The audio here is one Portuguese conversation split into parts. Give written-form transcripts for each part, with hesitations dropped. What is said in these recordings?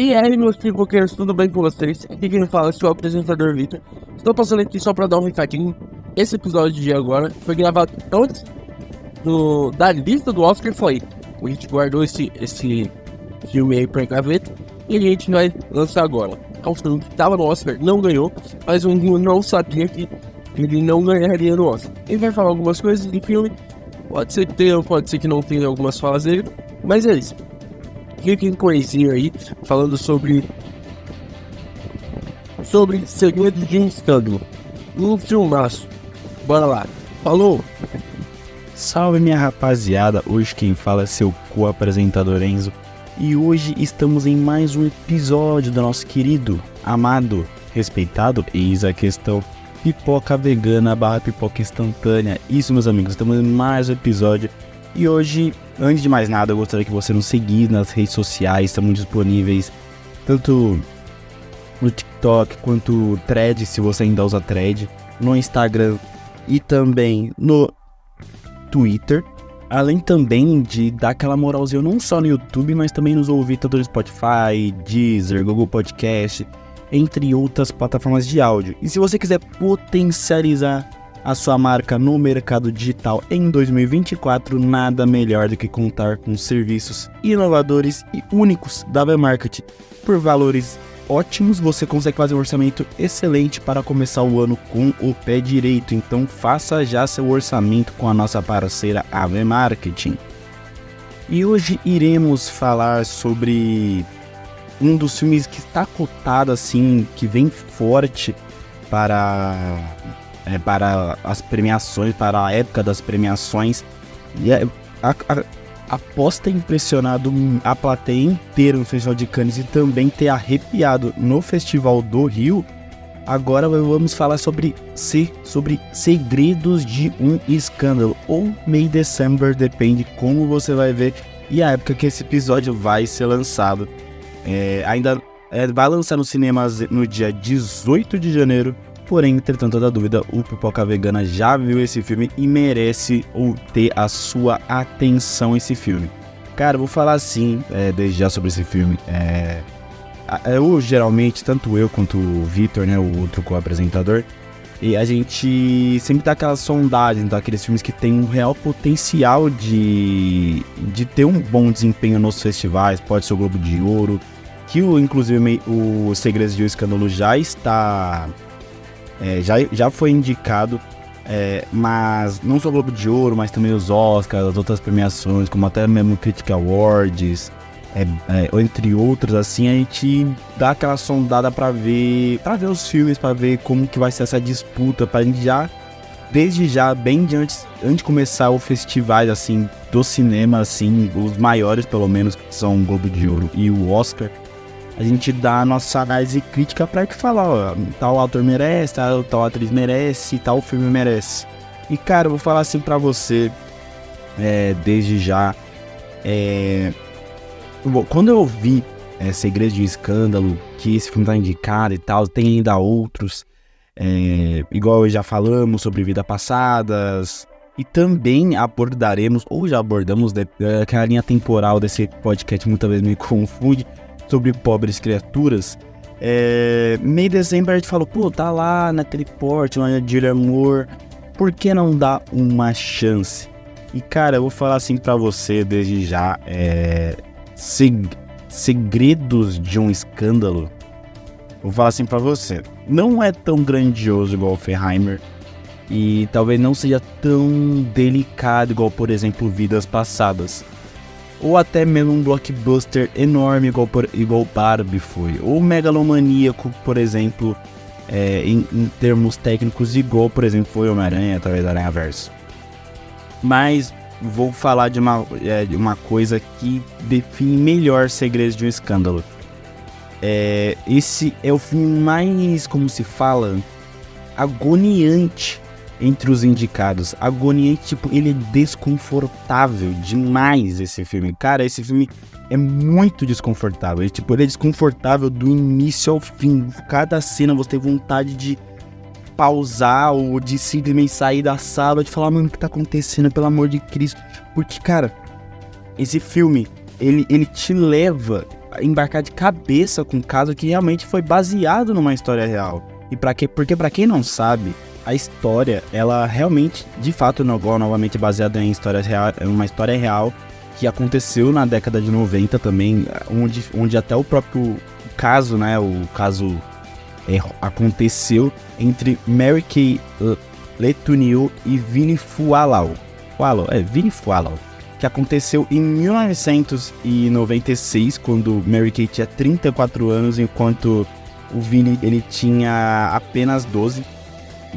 E aí, meus pipoqueiros, tudo bem com vocês? Aqui quem fala é o seu apresentador Vitor. Estou passando aqui só pra dar um recadinho. Esse episódio de agora foi gravado antes da lista do Oscar. A gente guardou esse filme aí pra gaveta e a gente vai lançar agora. É um filme que tava no Oscar, não ganhou, mas eu não sabia que ele não ganharia no Oscar. Ele vai falar algumas coisas do filme, pode ser que tenha, pode ser que não tenha algumas falas dele, mas é isso. Fiquem com coisinha aí, falando sobre Segredo de um Escândalo. Um filmaço. Bora lá. Falou! Salve minha rapaziada, hoje quem fala é seu co-apresentador Enzo. E hoje estamos em mais um episódio do nosso querido, amado, respeitado, eis a questão, pipoca vegana / pipoca instantânea. Isso, meus amigos, estamos em mais um episódio. E hoje, antes de mais nada, eu gostaria que você nos seguisse nas redes sociais. Estamos disponíveis tanto no TikTok quanto no Thread, se você ainda usa Thread, no Instagram e também no Twitter. Além também de dar aquela moralzinha não só no YouTube, mas também nos ouvir tanto no Spotify, Deezer, Google Podcast, entre outras plataformas de áudio. E se você quiser potencializar a sua marca no mercado digital em 2024, nada melhor do que contar com serviços inovadores e únicos da V-Marketing. Por valores ótimos, você consegue fazer um orçamento excelente para começar o ano com o pé direito. Então faça já seu orçamento com a nossa parceira AV Marketing. E hoje iremos falar sobre um dos filmes que está cotado assim, que vem forte para as premiações, para a época das premiações. E após ter impressionado a plateia inteira no Festival de Cannes e também ter arrepiado no Festival do Rio, agora vamos falar sobre Segredos de um Escândalo, ou May December, depende como você vai ver e a época que esse episódio vai ser lançado. Vai lançar nos cinemas no dia 18 de janeiro, porém, entretanto, toda dúvida, o Pipoca Vegana já viu esse filme e merece ter a sua atenção esse filme. Cara, eu vou falar assim, desde já sobre esse filme. Eu geralmente, tanto eu quanto o Vitor, né, o outro co-apresentador, e a gente sempre dá aquela sondagem daqueles filmes que tem um real potencial de ter um bom desempenho nos festivais, pode ser o Globo de Ouro, que inclusive o Segredos de um Escândalo já está... já foi indicado, mas não só o Globo de Ouro, mas também os Oscars, as outras premiações, como até mesmo Critic Awards, entre outros, assim, a gente dá aquela sondada pra ver os filmes, pra ver como que vai ser essa disputa, pra gente já, desde já, bem antes de começar os festivais, assim, do cinema, assim, os maiores, pelo menos, que são o Globo de Ouro e o Oscar, a gente dá a nossa análise crítica pra que falar, ó, tal autor merece, tal atriz merece, tal filme merece. E, cara, eu vou falar assim pra você, desde já, quando eu vi Segredos de um Escândalo, que esse filme tá indicado e tal, tem ainda outros, igual já falamos sobre Vidas Passadas, e também abordaremos, ou já abordamos, aquela linha temporal desse podcast muitas vezes me confunde, sobre Pobres Criaturas. May December a gente falou, pô, tá lá naquele porte, lá na Julianne Moore, por que não dar uma chance? E cara, eu vou falar assim pra você desde já, Segredos de um Escândalo, vou falar assim pra você, não é tão grandioso igual Oppenheimer, e talvez não seja tão delicado igual, por exemplo, Vidas Passadas, ou até mesmo um blockbuster enorme igual Barbie foi, ou megalomaníaco, por exemplo, em termos técnicos, igual, por exemplo, foi Homem-Aranha através do Aranhaverso. Mas vou falar de uma coisa que define melhor Segredos de um Escândalo. Esse é o filme mais, como se fala, agoniante entre os indicados. Agoniante, tipo, ele é desconfortável demais, esse filme. Cara, esse filme é muito desconfortável. Ele é desconfortável do início ao fim. Cada cena você tem vontade de pausar ou de simplesmente sair da sala, de falar, mano, o que tá acontecendo, pelo amor de Cristo. Porque, cara, esse filme, ele te leva embarcar de cabeça com um caso que realmente foi baseado numa história real. E porque pra quem não sabe, a história, ela realmente, de fato, novamente baseada em histórias reais, é uma história real que aconteceu na década de 90 também, onde até o próprio caso, né, aconteceu entre Mary Kay Letourneau e Vinnie Fualau, que aconteceu em 1996, quando Mary Kay tinha 34 anos, enquanto o Vinnie, ele tinha apenas 12.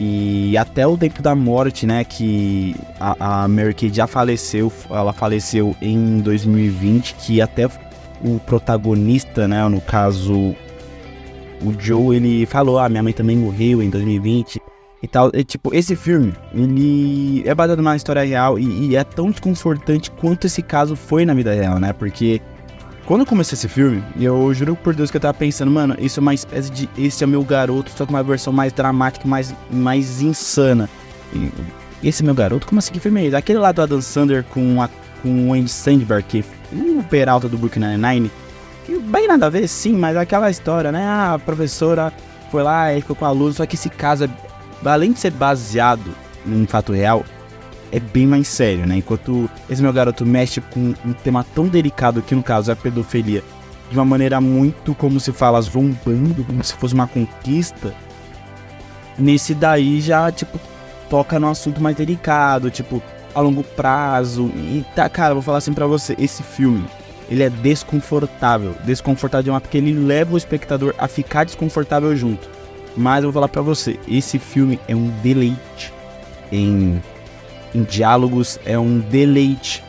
E até o tempo da morte, né, que a Mary Kay já faleceu, ela faleceu em 2020, que até o protagonista, né, no caso, o Joe, ele falou, minha mãe também morreu em 2020 e tal. E, tipo, esse filme, ele é baseado numa história real e é tão desconfortante quanto esse caso foi na vida real, né, porque quando eu comecei esse filme, eu juro por Deus que eu tava pensando, mano, isso é uma espécie de Esse é Meu Garoto, só com uma versão mais dramática, mais insana. E Esse é Meu Garoto? Como assim? Que filme é esse? Aquele lá do Adam Sandler com o Andy Samberg, que o Peralta do Brooklyn Nine-Nine, que bem nada a ver, sim, mas aquela história, né? A professora foi lá e ficou com a aluno, só que esse caso, além de ser baseado em fato real, é bem mais sério, né? Enquanto Esse Meu Garoto mexe com um tema tão delicado, que no caso é a pedofilia, de uma maneira muito, como se fala, zombando, como se fosse uma conquista, nesse daí já, tipo, toca num assunto mais delicado, tipo, a longo prazo. E tá, cara, eu vou falar assim pra você, esse filme, ele é desconfortável demais, porque ele leva o espectador a ficar desconfortável junto. Mas eu vou falar pra você, esse filme é um deleite em diálogos, é um deleite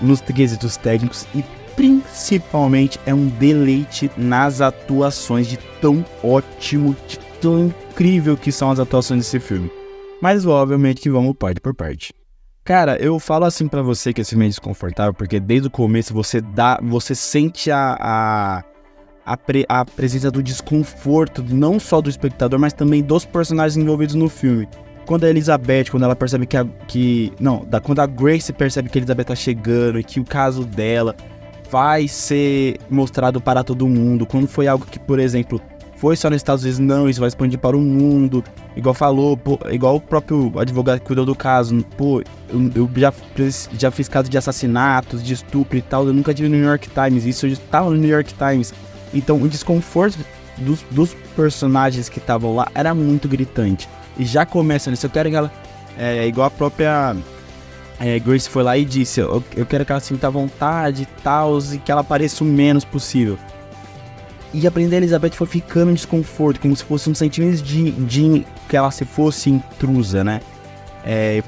nos quesitos técnicos e principalmente é um deleite nas atuações, de tão ótimo, de tão incrível que são as atuações desse filme. Mas obviamente que vamos parte por parte. Cara, eu falo assim pra você que esse filme é desconfortável porque desde o começo você sente a presença do desconforto, não só do espectador, mas também dos personagens envolvidos no filme. Quando a Elizabeth, quando ela percebe quando a Grace percebe que a Elizabeth tá chegando e que o caso dela vai ser mostrado para todo mundo, quando foi algo que, por exemplo, foi só nos Estados Unidos, não, isso vai expandir para o mundo, igual o próprio advogado que cuidou do caso, eu já fiz casos de assassinatos, de estupro e tal, eu nunca tive no New York Times, isso eu estava no New York Times, então o desconforto dos personagens que estavam lá era muito gritante. E já começa nisso, eu quero que ela, igual a própria Grace foi lá e disse, eu quero que ela sinta vontade e tal, e que ela apareça o menos possível. E a princesa Elizabeth foi ficando em desconforto, como se fosse um sentimento de que ela se fosse intrusa, né?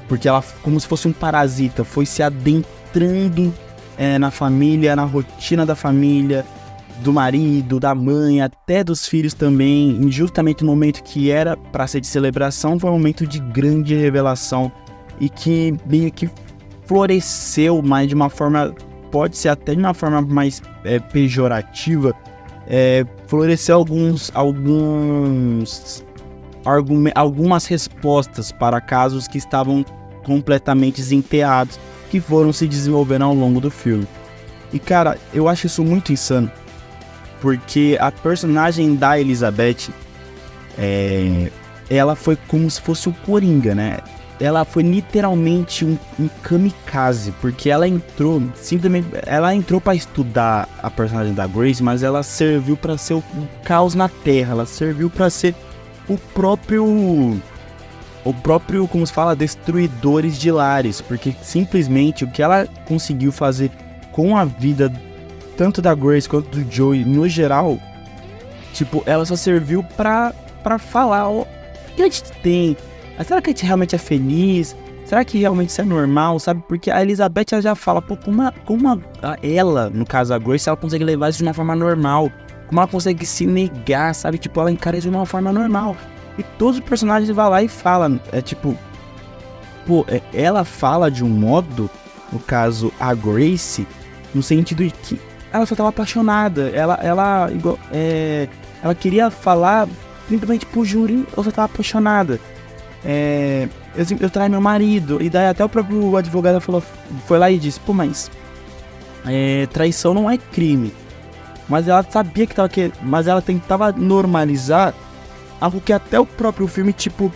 Porque ela, como se fosse um parasita, foi se adentrando na família, na rotina da família, do marido, da mãe, até dos filhos também, e justamente no momento que era para ser de celebração, foi um momento de grande revelação, e que meio que floresceu, mas de uma forma, pode ser até de uma forma mais pejorativa, floresceu algumas respostas para casos que estavam completamente desenterrados, que foram se desenvolvendo ao longo do filme. E cara, eu acho isso muito insano, porque a personagem da Elizabeth, ela foi como se fosse o Coringa, né? Ela foi literalmente um kamikaze, porque ela entrou para estudar a personagem da Grace, mas ela serviu para ser o caos na Terra, ela serviu para ser o próprio, como se fala, destruidores de lares, porque simplesmente o que ela conseguiu fazer com a vida tanto da Grace quanto do Joey, no geral, tipo, ela só serviu pra falar, o que a gente tem? Será que a gente realmente é feliz? Será que realmente isso é normal, sabe? Porque a Elizabeth, ela já fala, como ela, no caso a Grace, ela consegue levar isso de uma forma normal, como ela consegue se negar, sabe? Tipo, ela encara isso de uma forma normal. E todos os personagens vão lá e falam, ela fala de um modo, no caso a Grace, no sentido de que ela só tava apaixonada, ela queria falar simplesmente pro júri, eu só tava apaixonada. Eu traí meu marido, e daí até o próprio advogado foi lá e disse, mas traição não é crime. mas ela sabia que tava mas ela tentava normalizar algo que até o próprio filme, tipo,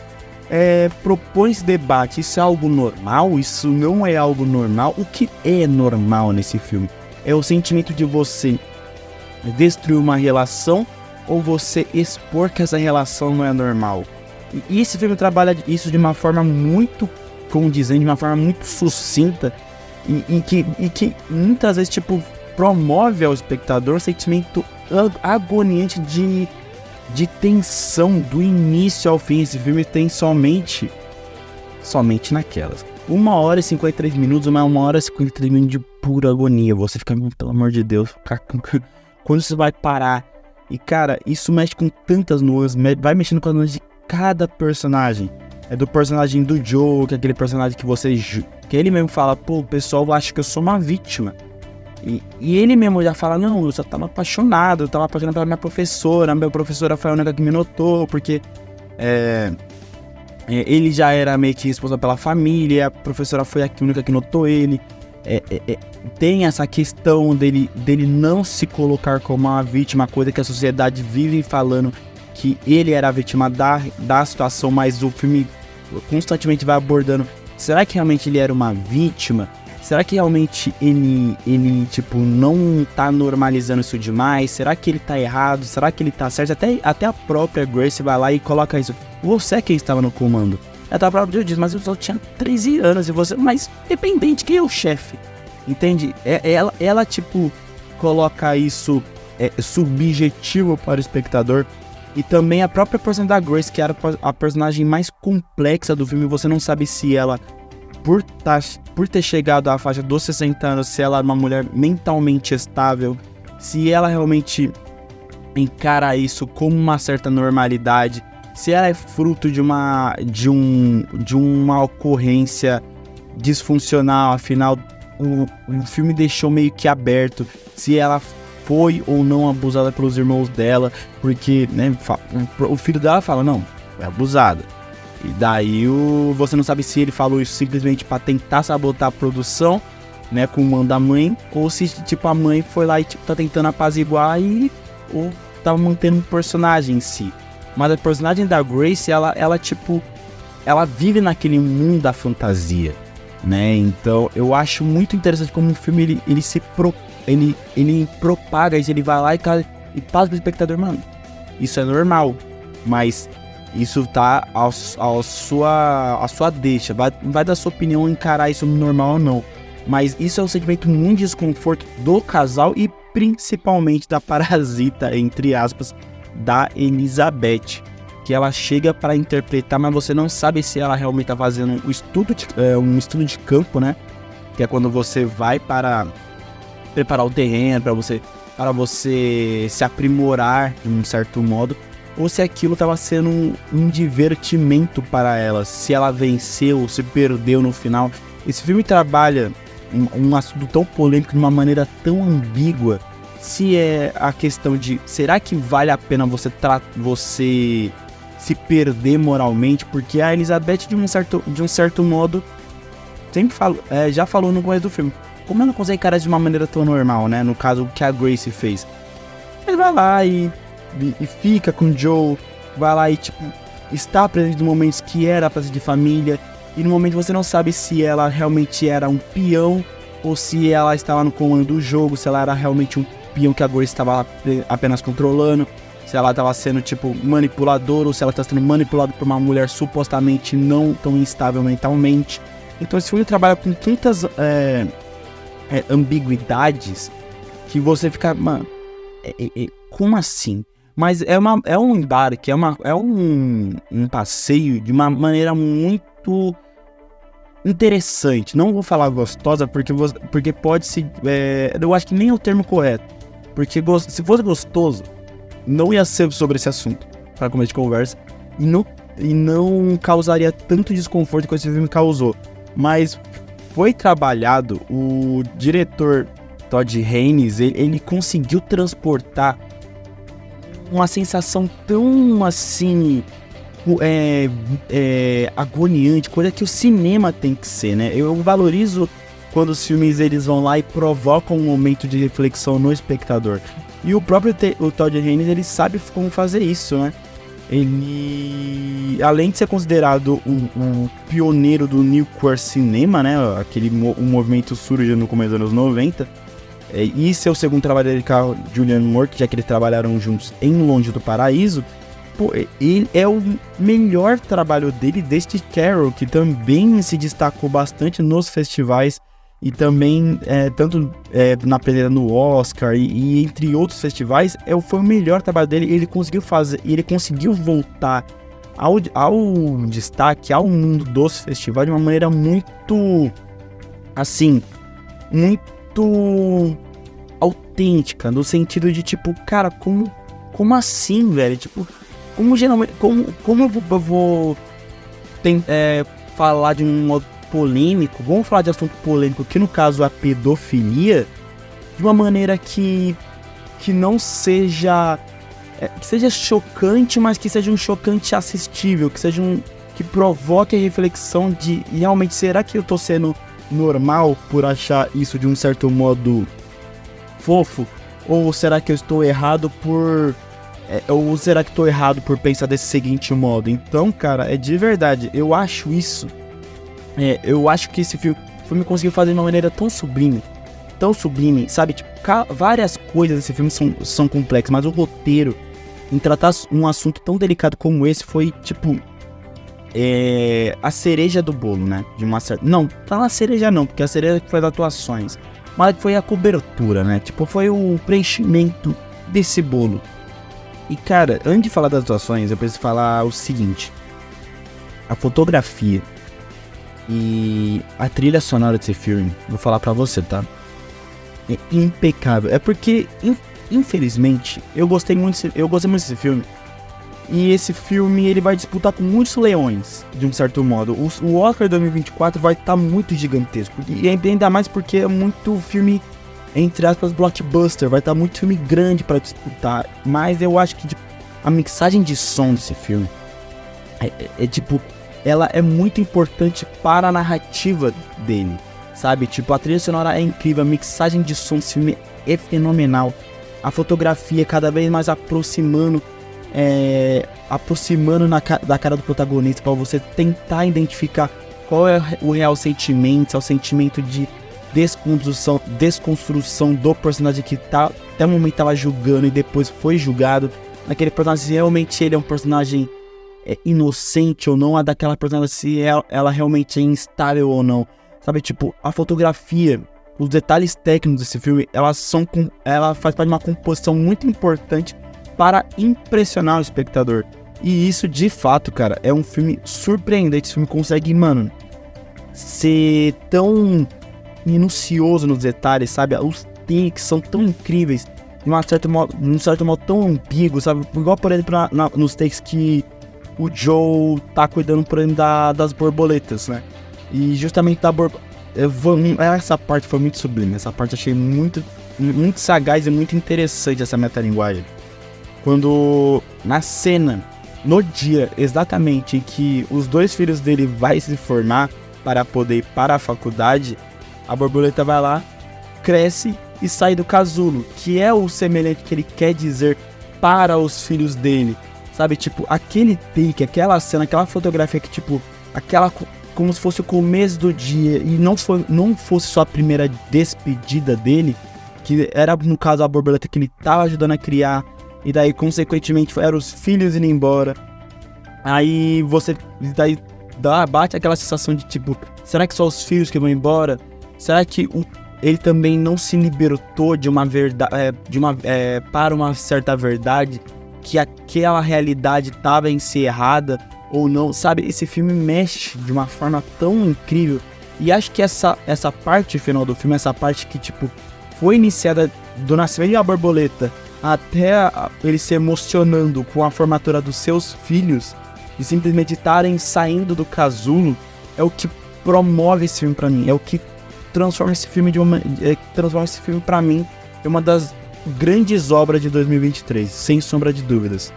propõe esse debate. Isso é algo normal? Isso não é algo normal? O que é normal nesse filme? É o sentimento de você destruir uma relação ou você expor que essa relação não é normal? E esse filme trabalha isso de uma forma muito condizente, de uma forma muito sucinta e que muitas vezes, tipo, promove ao espectador um sentimento agoniante de tensão do início ao fim. Esse filme tem somente naquelas 1h53 1h53 de pura agonia. Você fica, pelo amor de Deus, quando você vai parar? E cara, isso mexe com tantas nuances, vai mexendo com as nuances de cada personagem. É do personagem do Joe, que é aquele personagem que ele mesmo fala, pô, o pessoal acha que eu sou uma vítima. E ele mesmo já fala, não, eu só tava apaixonado pela minha professora foi a única que me notou, porque ele já era meio que responsável pela família, a professora foi a única que notou ele. Tem essa questão dele não se colocar como uma vítima, coisa que a sociedade vive falando que ele era a vítima da situação, mas o filme constantemente vai abordando, será que realmente ele era uma vítima? Será que realmente ele tipo, não tá normalizando isso demais? Será que ele tá errado? Será que ele tá certo? Até a própria Grace vai lá e coloca isso. Você é quem estava no comando. Até a própria Joe diz, mas eu só tinha 13 anos e você... Mas dependente, quem é o chefe? Entende? Ela tipo, coloca isso subjetivo para o espectador. E também a própria personagem da Grace, que era a personagem mais complexa do filme. Você não sabe se ela... Por ter chegado à faixa dos 60 anos, se ela é uma mulher mentalmente estável, se ela realmente encara isso como uma certa normalidade, se ela é fruto de uma ocorrência disfuncional, afinal o filme deixou meio que aberto, se ela foi ou não abusada pelos irmãos dela, porque, né, o filho dela fala, não, foi abusada. E daí você não sabe se ele falou isso simplesmente pra tentar sabotar a produção, né, com o mando da mãe, ou se tipo a mãe foi lá e tipo tá tentando apaziguar ou tava mantendo o personagem em si. Mas a personagem da Grace, ela tipo, ela vive naquele mundo da fantasia, né? Então eu acho muito interessante como o filme ele propaga isso, ele vai lá e passa pro espectador, mano, isso é normal, mas isso tá a sua deixa, vai da sua opinião encarar isso normal ou não. Mas isso é um sentimento muito de desconforto do casal e principalmente da parasita, entre aspas, da Elizabeth. Que ela chega para interpretar, mas você não sabe se ela realmente tá fazendo um estudo de campo, né? Que é quando você vai para preparar o terreno, para você se aprimorar de um certo modo. Ou se aquilo estava sendo um divertimento para ela, se ela venceu ou se perdeu no final. Esse filme trabalha um assunto tão polêmico de uma maneira tão ambígua. Se é a questão de, será que vale a pena você se perder moralmente? Porque a Elizabeth, de um certo modo, sempre já falou no começo do filme, como ela consegue encarar de uma maneira tão normal, né? No caso, o que a Grace fez. Ele vai lá e fica com o Joe, vai lá e tipo, está presente em momentos que era a presença de família, e no momento você não sabe se ela realmente era um peão, ou se ela estava no comando do jogo, se ela era realmente um peão que a Grace estava apenas controlando, se ela estava sendo tipo manipuladora, ou se ela está sendo manipulada por uma mulher supostamente não tão instável mentalmente. Então esse filme trabalha com tantas ambiguidades que você fica, mano, como assim? Mas é um embarque, é um passeio de uma maneira muito interessante. Não vou falar gostosa, porque pode se... eu acho que nem é o termo correto. Porque se fosse gostoso, não ia ser sobre esse assunto, para começo de conversa. E não causaria tanto desconforto que esse filme causou. Mas foi trabalhado, o diretor Todd Haynes, ele conseguiu transportar uma sensação tão assim agoniante, coisa que o cinema tem que ser, né? Eu valorizo quando os filmes eles vão lá e provocam um momento de reflexão no espectador. E o próprio o Todd Haynes, ele sabe como fazer isso, né? Ele, além de ser considerado um pioneiro do New Queer Cinema, né? Um movimento surge no começo dos anos 90. E seu segundo trabalho dele com a Julianne Moore, já que eles trabalharam juntos em Longe do Paraíso. Pô, ele é o melhor trabalho dele desde Carol, que também se destacou bastante nos festivais. E também, tanto na peneira no Oscar e entre outros festivais, foi o melhor trabalho dele. Ele conseguiu voltar ao destaque, ao mundo dos festivais de uma maneira muito, assim, muito autêntica, no sentido de, tipo, cara, como assim, velho? Tipo, como geralmente, como eu vou falar de um modo polêmico, vamos falar de assunto polêmico, que no caso a pedofilia, de uma maneira que não seja que seja chocante, mas que seja um chocante assistível, que provoque a reflexão de realmente, será que eu tô sendo normal por achar isso de um certo modo fofo, ou será que eu estou errado ou será que estou errado por pensar desse seguinte modo? Então, cara, de verdade, eu acho isso. Eu acho que esse filme conseguiu fazer de uma maneira tão sublime, sabe? Tipo, várias coisas desse filme são complexas, mas o roteiro, em tratar um assunto tão delicado como esse, foi, tipo, a cereja do bolo, né? De uma certa... Não, tá na cereja não, porque a cereja foi das atuações, mas foi a cobertura, né? Tipo, foi o preenchimento desse bolo. E, cara, antes de falar das atuações, eu preciso falar o seguinte: a fotografia e a trilha sonora desse filme, vou falar pra você, tá? É impecável. É porque, infelizmente, eu gostei muito desse filme. E esse filme, ele vai disputar com muitos leões, de um certo modo. O Oscar 2024 vai estar muito gigantesco. E ainda mais porque é muito filme, entre aspas, blockbuster. Vai estar muito filme grande pra disputar. Mas eu acho que, tipo, a mixagem de som desse filme tipo... ela é muito importante para a narrativa dele, sabe? Tipo, a trilha sonora é incrível, a mixagem de som desse filme é fenomenal. A fotografia cada vez mais aproximando da cara do protagonista, para você tentar identificar qual é o real sentimento, se é o sentimento de desconstrução do personagem que até o momento estava julgando e depois foi julgado. Naquele personagem, se realmente ele é um personagem inocente ou não, a daquela personagem, se ela realmente é instável ou não, sabe? Tipo, a fotografia, os detalhes técnicos desse filme, ela faz parte de uma composição muito importante para impressionar o espectador. E isso, de fato, cara, é um filme surpreendente. Esse filme consegue, mano, ser tão minucioso nos detalhes, sabe? Os takes são tão incríveis, de um certo modo tão ambíguo, sabe? Igual, por exemplo, nos takes que o Joe tá cuidando, por exemplo, das borboletas, né? E justamente essa parte foi muito sublime. Essa parte eu achei muito, muito sagaz e muito interessante, essa metalinguagem. Quando, na cena, no dia exatamente em que os dois filhos dele vai se formar para poder ir para a faculdade, a borboleta vai lá, cresce e sai do casulo, que é o semelhante que ele quer dizer para os filhos dele. Sabe, tipo, aquele take, aquela cena, aquela fotografia que, tipo, como se fosse o começo do dia e não fosse só a primeira despedida dele, que era, no caso, a borboleta que ele tava ajudando a criar, e daí, consequentemente, eram os filhos indo embora. Aí bate aquela sensação de, tipo, será que só os filhos que vão embora? Será que ele também não se libertou de uma verdade, para uma certa verdade, que aquela realidade estava encerrada ou não, sabe? Esse filme mexe de uma forma tão incrível, e acho que essa parte final do filme, essa parte que, tipo, foi iniciada do nascimento de uma borboleta até ele se emocionando com a formatura dos seus filhos e simplesmente estarem saindo do casulo, é o que promove esse filme pra mim, é o que transforma esse filme pra mim em uma das grandes obras de 2023, sem sombra de dúvidas.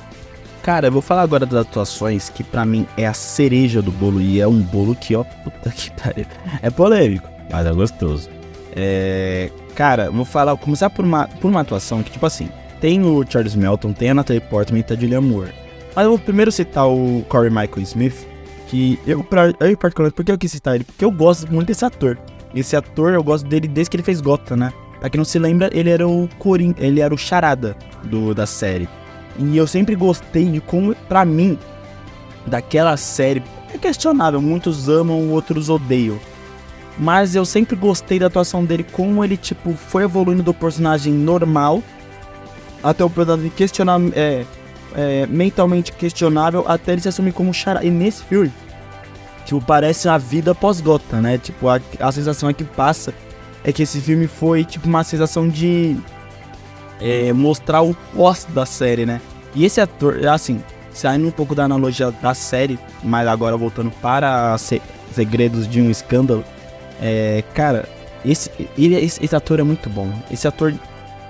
Cara, eu vou falar agora das atuações, que pra mim é a cereja do bolo, e é um bolo que, ó, puta que pariu, é polêmico, mas é gostoso. Cara, vou começar por uma atuação que, tipo assim, tem o Charles Melton, tem a Natalie Portman e tem a Julianne Moore. Mas eu vou primeiro citar o Corey Michael Smith, que eu particularmente, por que eu quis citar ele? Porque eu gosto muito desse ator. Esse ator, eu gosto dele desde que ele fez Gotham, né? Pra quem não se lembra, ele era o ele era o Charada da série. E eu sempre gostei de como, pra mim, daquela série, é questionável, muitos amam, outros odeiam. Mas eu sempre gostei da atuação dele, como ele, tipo, foi evoluindo do personagem normal até o personagem mentalmente questionável, até ele se assumir como Charada. E nesse filme, tipo, parece a vida pós-Gotham, né? Tipo, a sensação que passa é que esse filme foi, tipo, uma sensação de mostrar o pós da série, né? E esse ator, assim, saindo um pouco da analogia da série, mas agora voltando para Segredos de um Escândalo, cara, esse ator é muito bom. Esse ator,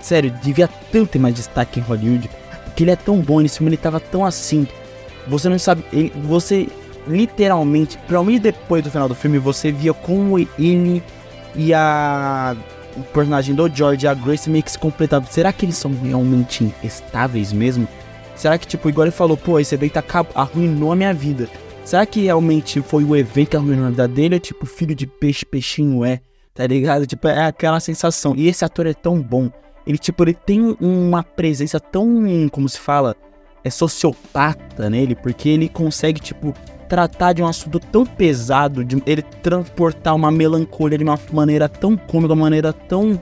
sério, devia tanto ter mais destaque em Hollywood, porque ele é tão bom nesse filme, ele tava tão assim. Você não sabe, você literalmente, provavelmente depois do final do filme, você via como ele e o personagem do George e a Grace meio que se completavam. Será que eles são realmente estáveis mesmo? Será que, tipo, igual ele falou, pô, esse evento arruinou a minha vida. Será que realmente foi o evento que arruinou a vida dele? Ou, tipo, filho de peixe, peixinho tá ligado? Tipo, é aquela sensação. E esse ator é tão bom. Ele, tipo, ele tem uma presença tão, como se fala, sociopata nele, porque ele consegue, tipo, tratar de um assunto tão pesado, de ele transportar uma melancolia de uma maneira tão cômica, uma maneira tão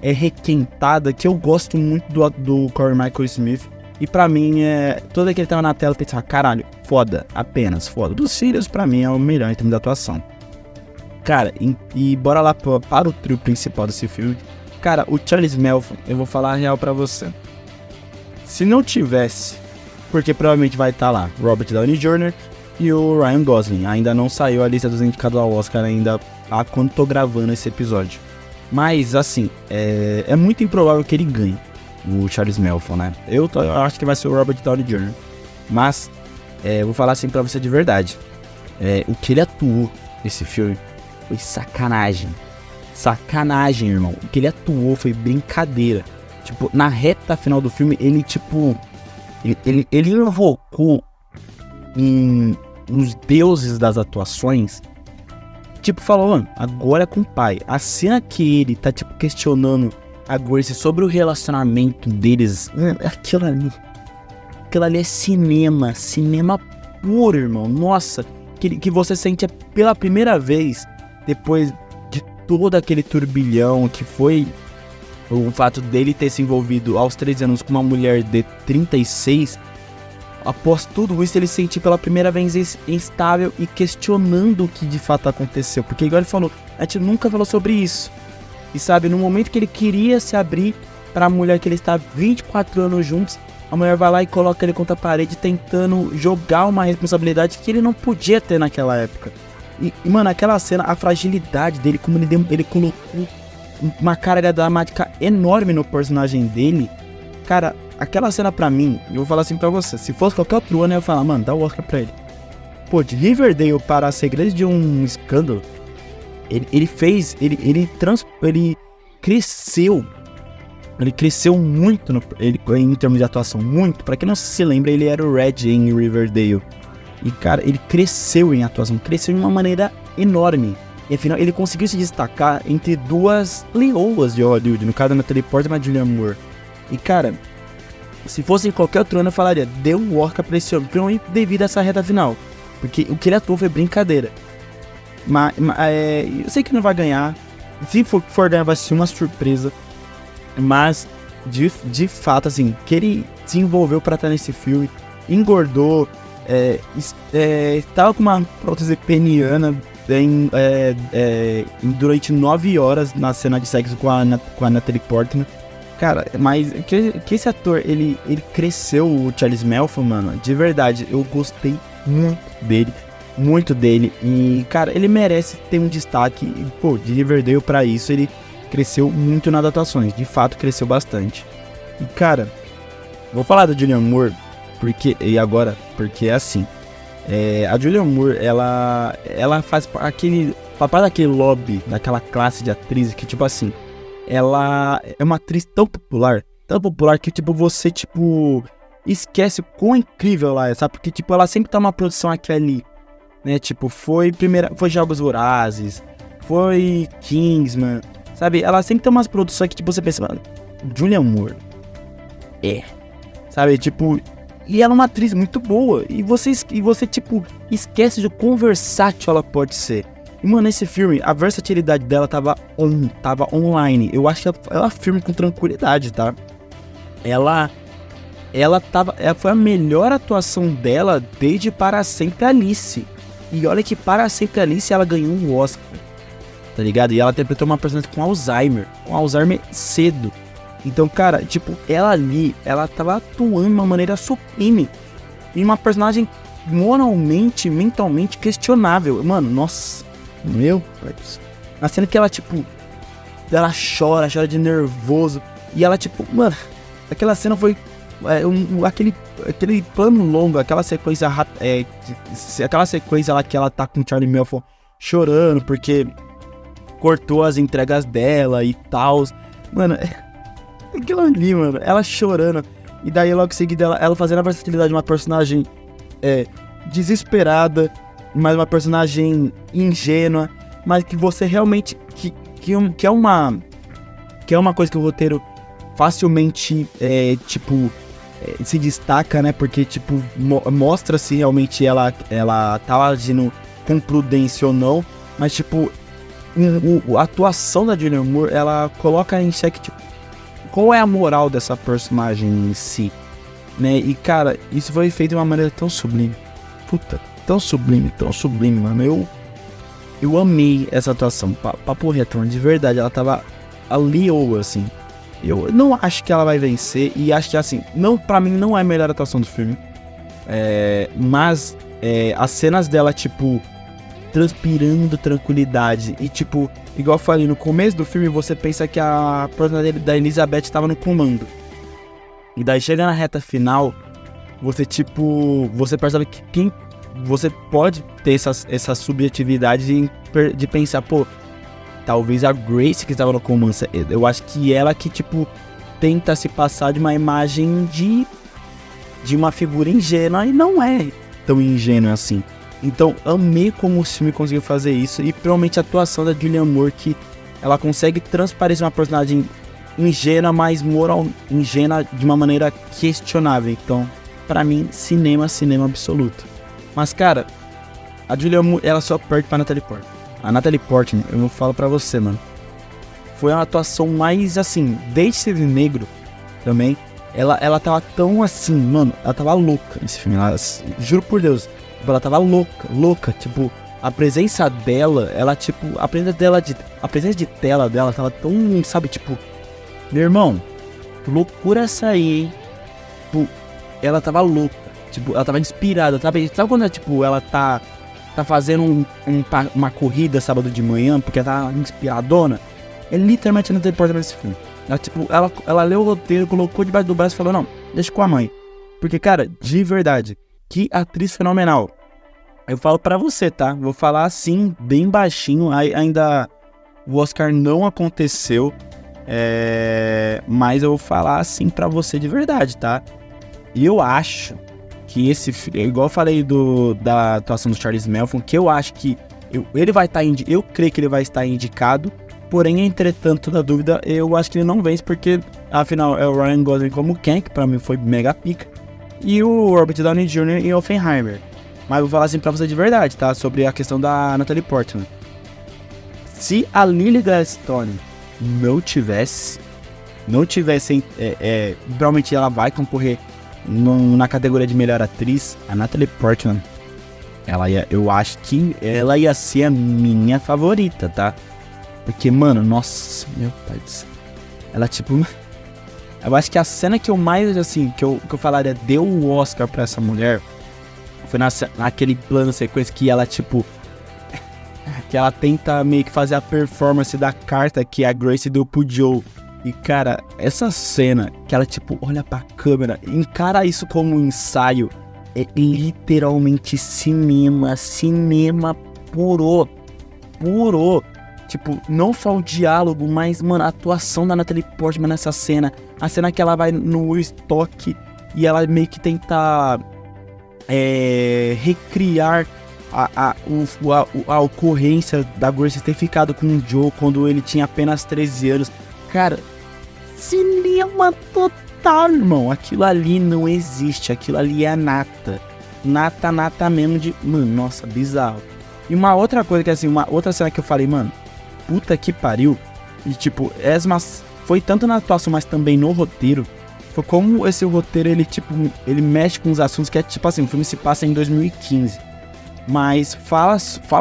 requentada, que eu gosto muito do Corey Michael Smith. E pra mim, toda vez que ele tava na tela, eu pensava, caralho, foda, apenas foda. Dos Sirius, pra mim, é o melhor em termos de atuação. Cara, e bora lá para o trio principal desse filme. Cara, o Charles Melton, eu vou falar a real pra você. Se não tivesse, porque provavelmente vai estar lá Robert Downey Jr. e o Ryan Gosling. Ainda não saiu a lista dos indicados ao Oscar ainda quando tô gravando esse episódio. Mas, assim, é muito improvável que ele ganhe, o Charles Melton, né? Eu acho que vai ser o Robert Downey Jr. Mas, vou falar assim pra você de verdade. O que ele atuou nesse filme foi sacanagem. Sacanagem, irmão. O que ele atuou foi brincadeira. Tipo, na reta final do filme, ele, tipo... Ele invocou uns deuses das atuações. Tipo, falou, mano, agora é com o pai. A cena que ele tá, tipo, questionando a Grace sobre o relacionamento deles, aquilo ali é cinema puro, irmão. Nossa, que você sente pela primeira vez, depois de todo aquele turbilhão que foi o fato dele ter se envolvido aos 13 anos com uma mulher de 36, após tudo isso ele se sentiu pela primeira vez instável e questionando o que de fato aconteceu, porque igual ele falou, a gente nunca falou sobre isso. E sabe, no momento que ele queria se abrir para a mulher que ele está 24 anos juntos, a mulher vai lá e coloca ele contra a parede, tentando jogar uma responsabilidade que ele não podia ter naquela época. E mano, aquela cena, a fragilidade dele, como ele colocou uma carga dramática enorme no personagem dele. Cara, aquela cena pra mim, eu vou falar assim pra você, se fosse qualquer outro ano, eu ia falar, mano, dá o Oscar pra ele. Pô, de Riverdale para Segredos de um Escândalo, ele cresceu muito em termos de atuação, muito. Pra quem não se lembra, ele era o Red em Riverdale. E cara, ele cresceu em atuação, cresceu de uma maneira enorme. E afinal, ele conseguiu se destacar entre duas leoas de Hollywood, no caso da Natalie Portman e da Julianne Moore. E cara, se fosse em qualquer outro ano, eu falaria, deu um Oscar pra esse homem, devido a essa reta final. Porque o que ele atuou foi brincadeira. Mas eu sei que não vai ganhar. Se for ganhar, vai ser uma surpresa. Mas, de fato, assim, que ele se envolveu pra estar nesse filme, engordou, estava com uma prótese peniana durante 9 horas na cena de sexo com a Natalie Portman. Cara, mas que esse ator, ele cresceu, o Charles Melton, mano, de verdade, eu gostei muito dele, e, cara, ele merece ter um destaque, e, pô, de Riverdale pra isso, ele cresceu muito nas atuações, de fato, cresceu bastante. E, cara, vou falar da Julianne Moore, porque é assim, a Julianne Moore, ela faz parte daquele lobby, daquela classe de atrizes que, tipo assim, ela é uma atriz tão popular tão popular que, tipo, você, tipo, esquece o quão incrível ela é, sabe? Porque, tipo, ela sempre tá uma produção aqui e ali, né? Tipo, foi Jogos Vorazes, foi Kingsman, sabe? Ela sempre tem umas produções que, tipo, você pensa, mano, Julianne Moore, sabe? Tipo, e ela é uma atriz muito boa, e você tipo, esquece de quão versátil ela pode ser. E, mano, nesse filme, a versatilidade dela tava online. Eu acho que ela filme com tranquilidade, tá? Ela foi a melhor atuação dela desde Para Sempre Alice. E olha que Para Sempre Alice ela ganhou um Oscar, tá ligado? E ela interpretou uma personagem com Alzheimer cedo. Então, cara, tipo, ela ali, ela tava atuando de uma maneira sublime. E uma personagem moralmente, mentalmente questionável. Mano, nossa, meu pai do céu. Na cena que ela, tipo, ela chora de nervoso. E ela, tipo, mano, aquela cena foi aquele plano longo, aquela sequência lá que ela tá com o Charlie Melton chorando porque cortou as entregas dela e tal. Mano, aquilo ali, mano, ela chorando. E daí logo em seguida ela fazendo a versatilidade de uma personagem desesperada, mas uma personagem ingênua, mas que você realmente que é uma coisa que o roteiro facilmente se destaca, né? Porque, tipo, mostra se realmente ela tá agindo com prudência ou não. Mas, tipo, a atuação da Julianne Moore, ela coloca em xeque, tipo, qual é a moral dessa personagem em si, né? E, cara, isso foi feito de uma maneira tão sublime. Puta, tão sublime, mano. Eu amei essa atuação. Papo reto, de verdade, ela tava ali ou assim. Eu não acho que ela vai vencer e acho que, assim, pra mim não é a melhor atuação do filme. Mas as cenas dela, tipo, transpirando tranquilidade e, tipo, igual eu falei, no começo do filme você pensa que a personagem da Elizabeth estava no comando. E daí chega na reta final, você percebe que você pode ter essa subjetividade de pensar, pô, talvez a Grace que estava no comando. Eu acho que ela que, tipo, tenta se passar de uma imagem de uma figura ingênua e não é tão ingênua assim. Então, amei como o filme conseguiu fazer isso e provavelmente a atuação da Julianne Moore, que ela consegue transparecer uma personagem ingênua, mas ingênua de uma maneira questionável. Então, pra mim, cinema absoluto. Mas, cara, a Julianne Moore, ela só perde pra Natalie Portman. A Natalie Portman, eu falo pra você, mano, foi uma atuação mais, assim, desde Cisne Negro também, ela tava tão assim, mano, ela tava louca nesse filme, juro por Deus, ela tava louca, tipo, a presença dela, a presença de tela dela tava tão, sabe, tipo, meu irmão, que loucura essa aí, hein, tipo, ela tava louca, tipo, ela tava inspirada, sabe quando, tipo, ela tá fazendo uma corrida sábado de manhã, porque ela tá inspiradona? É literalmente não tem porta nesse filme. Ela leu o roteiro, colocou debaixo do braço e falou, não, deixa com a mãe. Porque, cara, de verdade, que atriz fenomenal. Eu falo pra você, tá? Vou falar assim, bem baixinho, ainda o Oscar não aconteceu, mas eu vou falar assim pra você de verdade, tá? E eu acho que igual eu falei da atuação do Charles Melton, que eu acho que ele vai estar eu creio que ele vai estar indicado, porém, entretanto, na dúvida, eu acho que ele não vence, porque afinal é o Ryan Gosling como Ken, que pra mim foi mega pica, e o Robert Downey Jr. em Oppenheimer. Mas eu vou falar assim pra você de verdade, tá? Sobre a questão da Natalie Portman. Se a Lily Gladstone não tivesse, provavelmente ela vai concorrer na categoria de melhor atriz. A Natalie Portman, eu acho que ela ia ser a minha favorita, tá? Porque, mano, nossa, meu pai do céu. Ela, tipo, eu acho que a cena que eu mais, assim, que eu falaria deu o Oscar pra essa mulher foi naquele plano sequência que ela, tipo, que ela tenta meio que fazer a performance da carta que a Grace deu pro Joe. E, cara, essa cena que ela, tipo, olha pra câmera, encara isso como um ensaio, é literalmente cinema puro. Tipo, não só o diálogo, mas, mano, a atuação da Natalie Portman nessa cena. A cena que ela vai no estoque e ela meio que tenta recriar a ocorrência da Grace ter ficado com o Joe quando ele tinha apenas 13 anos. Cara, cinema total, irmão. Aquilo ali não existe. Aquilo ali é nata. Nata mesmo de... Mano, nossa, bizarro. E uma outra coisa que, assim, uma outra cena que eu falei, mano, puta que pariu. E, tipo, foi tanto na atuação, mas também no roteiro. Foi como esse roteiro, ele, tipo, ele mexe com os assuntos que é, tipo assim, o filme se passa em 2015. Mas fala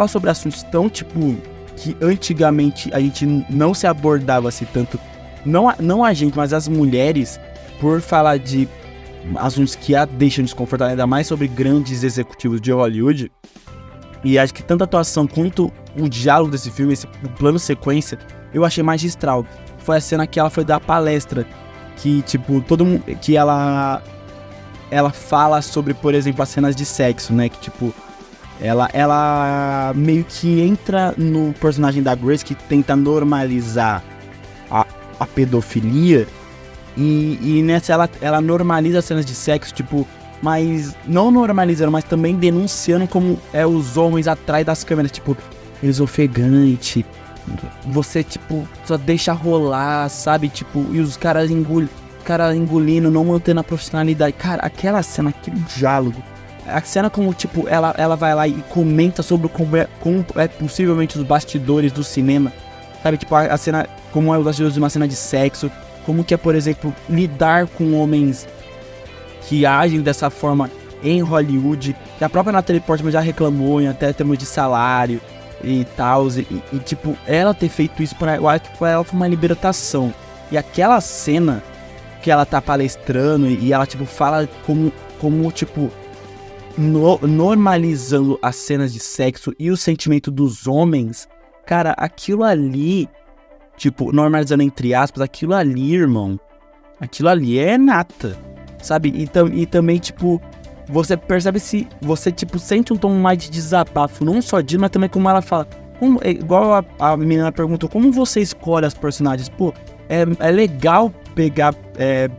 sobre assuntos tão, tipo, que antigamente a gente não se abordava assim tanto. Não a gente, mas as mulheres, por falar de assuntos que a deixam desconfortável, ainda mais sobre grandes executivos de Hollywood. E acho que tanto a atuação quanto o diálogo desse filme, o plano sequência, eu achei magistral. Foi a cena que ela foi dar palestra, que, tipo, todo mundo, que ela fala sobre, por exemplo, as cenas de sexo, né, que, tipo, ela meio que entra no personagem da Grace, que tenta normalizar a pedofilia, e nessa ela normaliza as cenas de sexo, tipo, mas não normalizando, mas também denunciando como os homens atrás das câmeras, tipo, eles ofegante, você, tipo, só deixa rolar, sabe, tipo, e os caras engolindo, não mantendo a profissionalidade. Cara, aquela cena, aquele diálogo, a cena como, tipo, ela vai lá e comenta sobre como é possivelmente os bastidores do cinema, sabe, tipo, a cena, como é os bastidores de uma cena de sexo, como que é, por exemplo, lidar com homens que agem dessa forma em Hollywood, que a própria Natalie Portman já reclamou em até termos de salário e tal, e tipo, ela ter feito isso, eu acho que pra ela foi uma libertação. E aquela cena que ela tá palestrando e ela, tipo, fala como tipo, normalizando as cenas de sexo e o sentimento dos homens, cara, aquilo ali, tipo, normalizando entre aspas, aquilo ali, irmão, aquilo ali é nata, sabe? E também, tipo, você percebe se você, tipo, sente um tom mais de desabafo, não só disso, mas também como ela fala, igual a menina perguntou, como você escolhe as personagens? Pô, é legal pegar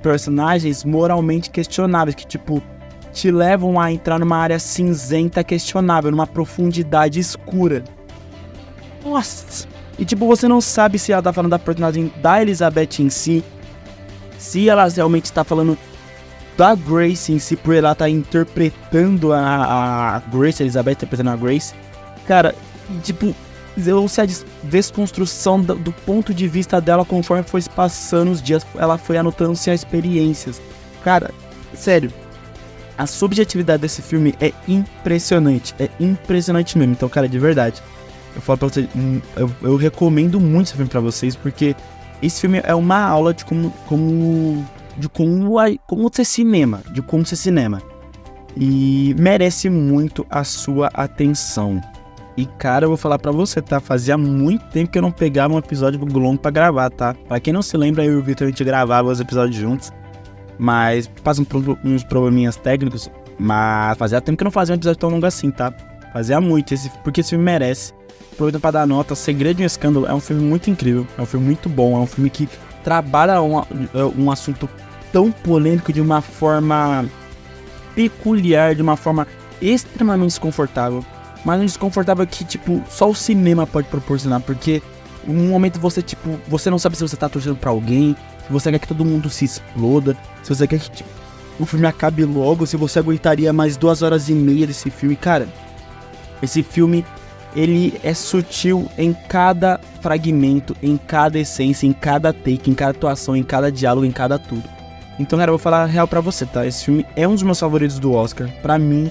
personagens moralmente questionáveis, que, tipo, te levam a entrar numa área cinzenta questionável, numa profundidade escura. Nossa! E, tipo, você não sabe se ela tá falando da personagem da Elizabeth em si, se ela realmente está falando da Grace em si, por ela tá interpretando a Grace, a Elizabeth interpretando a Grace. Cara, tipo, a desconstrução do ponto de vista dela conforme foi se passando os dias, ela foi anotando as experiências. Cara, sério, a subjetividade desse filme é impressionante mesmo. Então, cara, de verdade, eu falo pra vocês, eu recomendo muito esse filme pra vocês, porque esse filme é uma aula de como ser cinema, e merece muito a sua atenção. E, cara, eu vou falar pra você, tá? Fazia muito tempo que eu não pegava um episódio longo pra gravar, tá? Pra quem não se lembra, eu e o Victor, a gente gravava os episódios juntos, mas passam por uns probleminhas técnicos, mas fazia tempo que eu não fazia um episódio tão longo assim, tá? Fazia muito, porque esse filme merece. Aproveitando pra dar nota, Segredo de um Escândalo é um filme muito incrível, é um filme muito bom, é um filme que trabalha um assunto tão polêmico de uma forma peculiar, de uma forma extremamente desconfortável, mas um desconfortável que, tipo, só o cinema pode proporcionar, porque um momento você, tipo, você não sabe se você tá torcendo pra alguém, se você quer que todo mundo se exploda, se você quer que, tipo, o filme acabe logo, se você aguentaria mais 2h30 desse filme. Cara, esse filme, ele é sutil em cada fragmento, em cada essência, em cada take, em cada atuação, em cada diálogo, em cada tudo. Então, cara, eu vou falar a real pra você, tá? Esse filme é um dos meus favoritos do Oscar. Pra mim,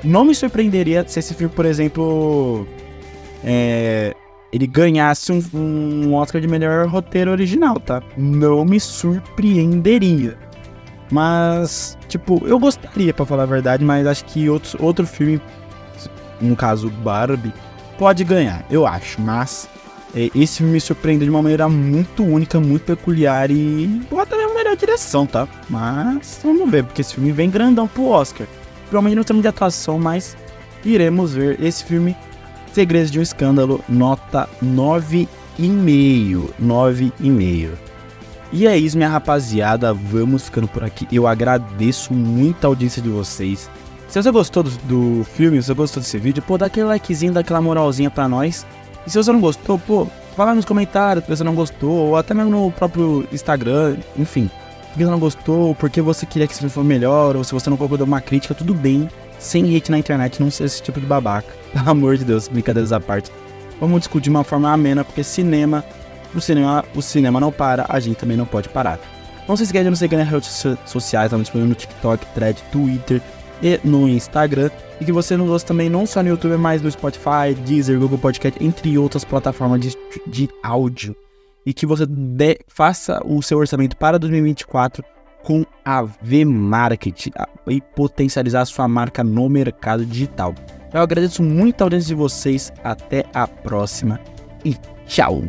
não me surpreenderia se esse filme, por exemplo, ele ganhasse um Oscar de melhor roteiro original, tá? Não me surpreenderia. Mas, tipo, eu gostaria, pra falar a verdade, mas acho que outro filme, no caso Barbie, pode ganhar, eu acho. Mas esse filme me surpreendeu de uma maneira muito única, muito peculiar e pode ter uma melhor direção, tá? Mas vamos ver, porque esse filme vem grandão pro Oscar. Provavelmente não temos de atuação, mas iremos ver esse filme, Segredos de um Escândalo, nota 9,5. 9,5. E é isso, minha rapaziada, vamos ficando por aqui. Eu agradeço muito a audiência de vocês. Se você gostou do filme, se você gostou desse vídeo, pô, dá aquele likezinho, dá aquela moralzinha pra nós. E se você não gostou, pô, fala nos comentários se você não gostou, ou até mesmo no próprio Instagram, enfim. Se você não gostou, porque você queria que esse filme fosse melhor, ou se você não concordou uma crítica, tudo bem. Sem hate na internet, não ser esse tipo de babaca. Pelo amor de Deus, brincadeiras à parte. Vamos discutir de uma forma amena, porque o cinema não para, a gente também não pode parar. Não se esqueça de nos seguir nas redes sociais, estamos disponíveis no TikTok, Thread, Twitter e no Instagram. E que você nos ouça também não só no YouTube, mas no Spotify, Deezer, Google Podcast, entre outras plataformas de áudio. E que você faça o seu orçamento para 2024 com a V-Market e potencializar a sua marca no mercado digital. Eu agradeço muito a audiência de vocês, até a próxima e tchau!